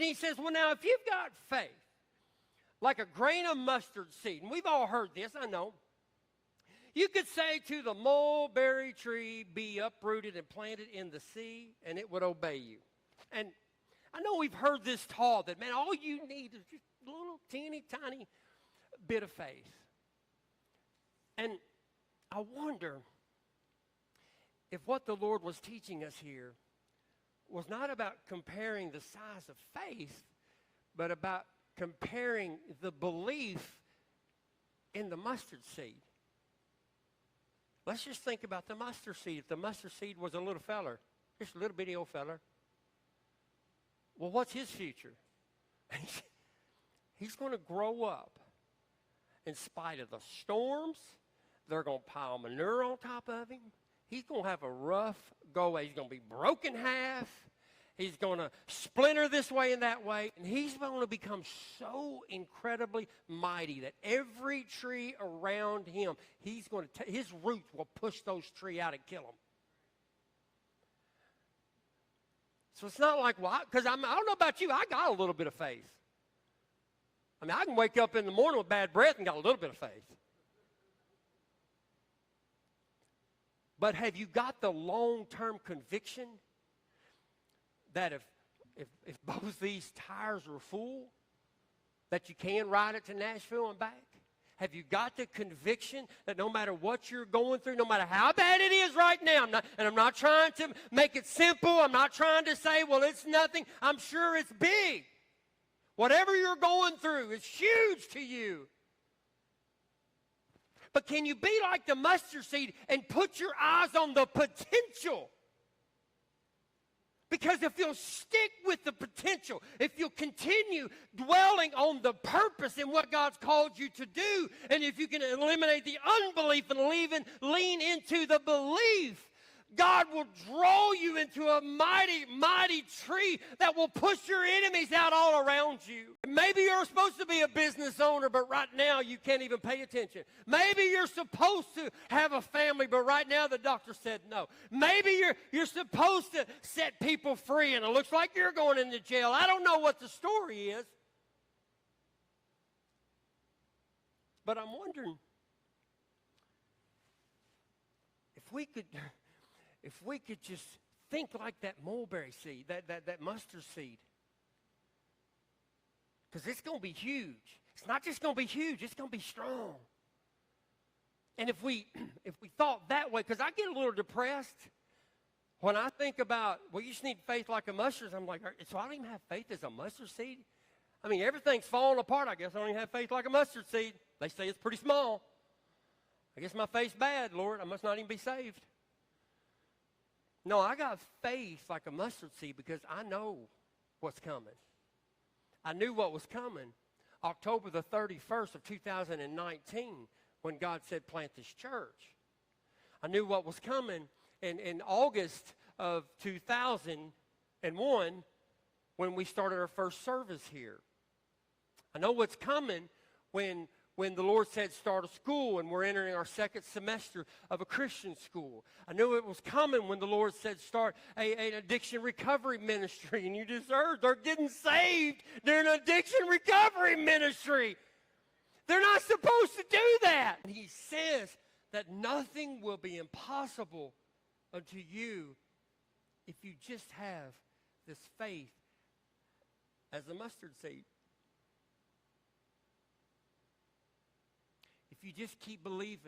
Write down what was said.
he says, well, now, if you've got faith, like a grain of mustard seed, and we've all heard this, I know. You could say to the mulberry tree, be uprooted and planted in the sea, and it would obey you. And I know we've heard this taught that, man, all you need is just a little teeny tiny bit of faith. And I wonder if what the Lord was teaching us here was not about comparing the size of faith, but about comparing the belief in the mustard seed. Let's just think about the mustard seed. If the mustard seed was a little feller, just a little bitty old feller, well, what's his future? He's going to grow up in spite of the storms. They're going to pile manure on top of him. He's going to have a rough go. He's going to be broken in half. He's going to splinter this way and that way. And he's going to become so incredibly mighty that every tree around him, his roots will push those trees out and kill them. So it's not like, well, because I don't know about you, I got a little bit of faith. I mean, I can wake up in the morning with bad breath and got a little bit of faith. But have you got the long-term conviction that if both these tires were full, that you can ride it to Nashville and back? Have you got the conviction that no matter what you're going through, no matter how bad it is right now, I'm not trying to make it simple. I'm not trying to say, well, it's nothing. I'm sure it's big. Whatever you're going through is huge to you. But can you be like the mustard seed and put your eyes on the potential? Because if you'll stick with the potential, if you'll continue dwelling on the purpose and what God's called you to do, and if you can eliminate the unbelief and lean into the belief, God will draw you into a mighty, mighty tree that will push your enemies out all around you. Maybe you're supposed to be a business owner, but right now you can't even pay attention. Maybe you're supposed to have a family, but right now the doctor said no. Maybe you're supposed to set people free, and it looks like you're going into jail. I don't know what the story is. But I'm wondering if we could just think like that mulberry seed, that mustard seed. Because it's going to be huge. It's not just going to be huge, it's going to be strong. And if we thought that way, because I get a little depressed when I think about, well, you just need faith like a mustard. I'm like, so I don't even have faith as a mustard seed? I mean, everything's falling apart. I guess I don't even have faith like a mustard seed. They say it's pretty small. I guess my faith's bad, Lord. I must not even be saved. No, I got faith like a mustard seed because I know what's coming. I knew what was coming October the 31st of 2019 when God said plant this church. I knew what was coming in August of 2001 when we started our first service here. I know what's coming when the Lord said start a school and we're entering our second semester of a Christian school. I knew it was coming when the Lord said start an addiction recovery ministry, and you just heard they're getting saved. They're an addiction recovery ministry. They're not supposed to do that. And he says that nothing will be impossible unto you if you just have this faith as a mustard seed. If you just keep believing.